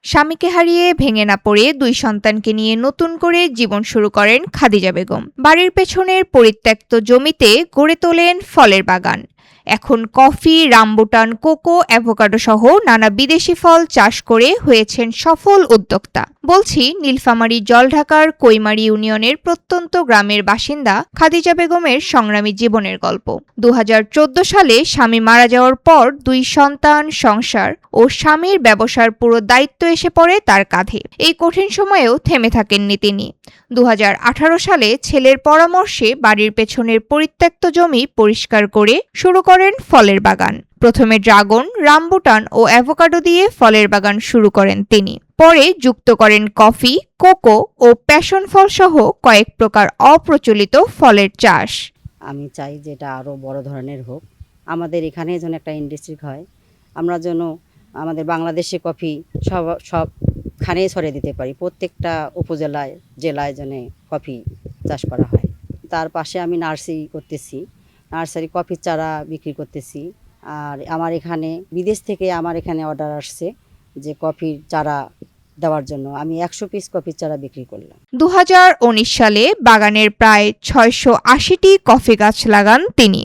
স্বামীকে হারিয়ে ভেঙে না পড়ে ২ সন্তানকে নিয়ে নতুন করে জীবন শুরু করেন খাদিজা বেগম। বাড়ির পেছনের পরিত্যক্ত জমিতে গড়ে তোলেন ফলের বাগান। এখন কফি, রামবুটান, কোকো, অ্যাভোকাডো সহ নানা বিদেশি ফল চাষ করে হয়েছেন সফল উদ্যোক্তা। বলছি নীলফামারী জলঢাকার কৈমারী ইউনিয়নের প্রত্যন্ত গ্রামের বাসিন্দা খাদিজা বেগমের সংগ্রামী জীবনের গল্প। ২০১৪ সালে স্বামী মারা যাওয়ার পর ২ সন্তান, সংসার ও স্বামীর ব্যবসার পুরো দায়িত্ব এসে পড়ে তার কাঁধে। এই কঠিন সময়েও থেমে থাকেননি তিনি। ২০১৮ সালে ছেলের পরামর্শে বাড়ির পেছনের পরিত্যক্ত জমি পরিষ্কার করে শুরু করেন ফলের বাগান। প্রথমে ড্রাগন, রামবুটান ও অ্যাভোকাডো দিয়ে ফলের বাগান শুরু করেন তিনি। পরে যুক্ত করেন কফি, কোকো ও প্যাশন ফল সহ কয়েক প্রকার অপ্রচলিত ফলের চাষ। আমি চাই যে এটা আরও বড় ধরনের হোক, আমাদের এখানে যেন একটা ইন্ডাস্ট্রি হয়, আমরা যেন আমাদের বাংলাদেশে কফি সবখানে ছড়িয়ে দিতে পারি, প্রত্যেকটা উপজেলায় জেলায় যেন কফি চাষ করা হয়। তার পাশে আমি নার্সারি করতেছি, নার্সারি কফির চারা বিক্রি করতেছি। আর আমার এখানে বিদেশ থেকে আমার এখানে অর্ডার আসছে যে কফির চারা দেওয়ার জন্য, আমি ১০০ পিস কফির চারা বিক্রি করলাম। ২০১৯ সালে বাগানের প্রায় ৬৮০টি কফি গাছ লাগান তিনি।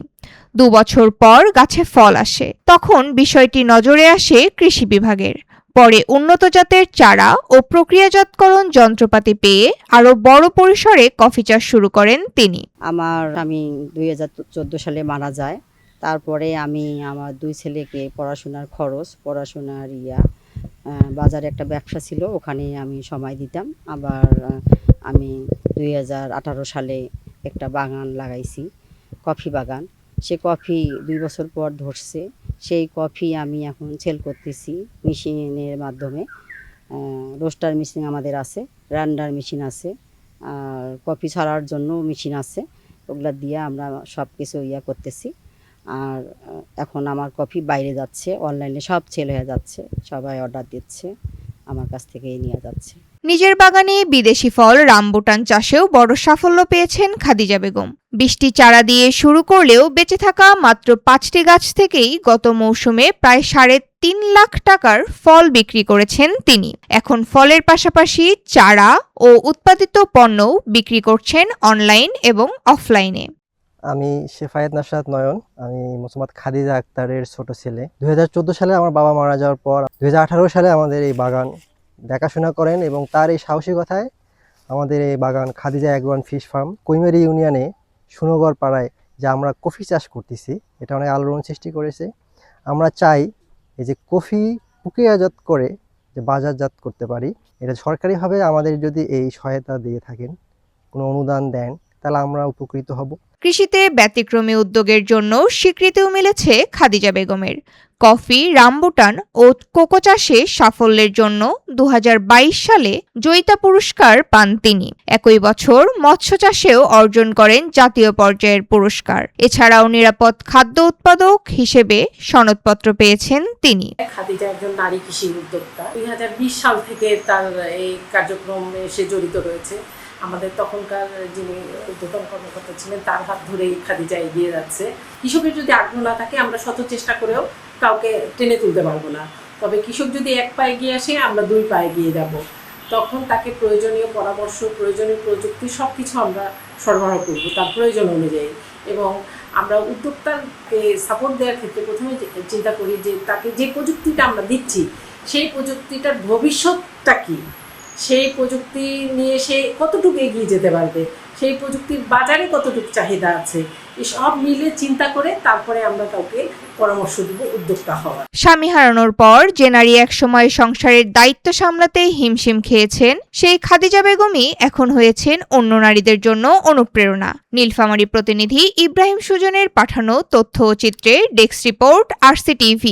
২ বছর পর গাছে ফল আসে। তখন বিষয়টি নজরে আসে কৃষি বিভাগের। পরে উন্নত জাতের চারা ও প্রক্রিয়াজাতকরণ যন্ত্রপাতি পেয়ে আরও বড় পরিসরে কফি চাষ শুরু করেন তিনি। আমি ২০১৪ সালে মারা যায়। তারপরে আমি আমার ২ ছেলেকে পড়াশোনার খরচ, পড়াশোনার বাজারে একটা ব্যবসা ছিল, ওখানে আমি সময় দিতাম। আবার আমি ২০১৮ সালে একটা বাগান লাগাইছি, কফি বাগান। সে কফি ২ বছর পর ধরছে। সেই কফি আমি এখন সেল করতেছি মেশিনের মাধ্যমে। রোস্টার মেশিন আমাদের আছে, রান্ডার মেশিন আছে, আর কফি ছাড়ার জন্য মেশিন আছে। ওগুলা দিয়ে আমরা সব কিছু করতেছি। আর এখন আমার কফি বাইরে যাচ্ছে, অনলাইনে সব সেল হয়ে যাচ্ছে, সবাই অর্ডার দিচ্ছে, আমার কাছ থেকেই নিয়ে যাচ্ছে। নিজের বাগানে বিদেশি ফল রামবুটান চাষেও বড় সাফল্য পেয়েছেন খাদিজা বেগম। ২০টি চারা দিয়ে শুরু করলেও বেঁচে থাকা মাত্র ৫টি গাছ থেকেই গত মৌসুমে প্রায় ৩.৫ লাখ টাকার ফল বিক্রি করেছেন তিনি। এখন ফলের পাশাপাশি চারা ও উৎপাদিত পণ্যও বিক্রি করছেন অনলাইন এবং অফলাইনে। আমি শেফায়েত নাশরাত নয়ন, আমি মোসাম্মদ খাদিজা আক্তারের ছোট ছেলে। ২০১৪ সালে আমার বাবা মারা যাওয়ার পর ২০১৮ সালে আমাদের এই বাগান দেখাশোনা করেন এবং তার এই সাহসিকতায় আমাদের এই বাগান Khadija agro and fish farm Koimari ইউনিয়নে সুনগর পাড়ায় যে আমরা কফি চাষ করতেছি, এটা অনেক আলোড়ন সৃষ্টি করেছে। আমরা চাই এই যে কফি প্রক্রিয়াজাত করে যে বাজারজাত করতে পারি, এটা সরকারিভাবে আমাদের যদি এই সহায়তা দিয়ে থাকেন, কোনো অনুদান দেন, তাহলে আমরা উপকৃত হব। কৃষিতে ব্যতিক্রমী উদ্যোগের জন্য স্বীকৃতিও মিলেছে খাদিজা বেগমের। কফি, রামবুটান ও কোকো চাষে সাফল্যের জন্য ২০২২ সালে জয়িতা পুরস্কার পান তিনি। একই বছর মৎস্য চাষেও অর্জন করেন জাতীয় পর্যায়ের পুরস্কার। এছাড়াও নিরাপদ খাদ্য উৎপাদক হিসেবে সনদপত্র পেয়েছেন তিনি। খাদিজা একজন নারী কৃষি উদ্যোক্তা। ২০২০ সাল থেকে তার এই কার্যক্রমে সে জড়িত রয়েছে। আমাদের তখনকার যিনি উদ্বোধন কর্মকর্তা ছিলেন তার হাত ধরেই খাদিজা এগিয়ে যাচ্ছে। কৃষকের যদি আগ্রহ না থাকে, আমরা শত চেষ্টা করেও কাউকে টেনে তুলতে পারবো না। তবে কৃষক যদি ১ পা এগিয়ে আসে, আমরা ২ পা এগিয়ে যাব। তখন তাকে প্রয়োজনীয় পরামর্শ, প্রয়োজনীয় প্রযুক্তি সব কিছু আমরা সরবরাহ করব তার প্রয়োজন অনুযায়ী। এবং আমরা উদ্যোক্তাকে সাপোর্ট দেওয়ার ক্ষেত্রে প্রথমে চিন্তা করি যে তাকে যে প্রযুক্তিটা আমরা দিচ্ছি, সেই প্রযুক্তিটার ভবিষ্যৎটা কী, সেই প্রযুক্তি নিয়ে সে কতটুকু এগিয়ে যেতে পারবে, সেই প্রযুক্তির বাজারে কতটুকু চাহিদা আছে, এসব মিলে চিন্তা করে তারপরে আমরা কাউকে পরামর্শ দেব উদ্যোক্তা হওয়ার। স্বামী হারানোর পর যে নারী একসময় সংসারের দায়িত্ব সামলাতে হিমশিম খেয়েছেন, সেই খাদিজা বেগমই এখন হয়েছেন অন্য নারীদের জন্য অনুপ্রেরণা। নীলফামারী প্রতিনিধি ইব্রাহিম সুজনের পাঠানো তথ্য ও চিত্রে ডেস্ক রিপোর্ট, RCTV।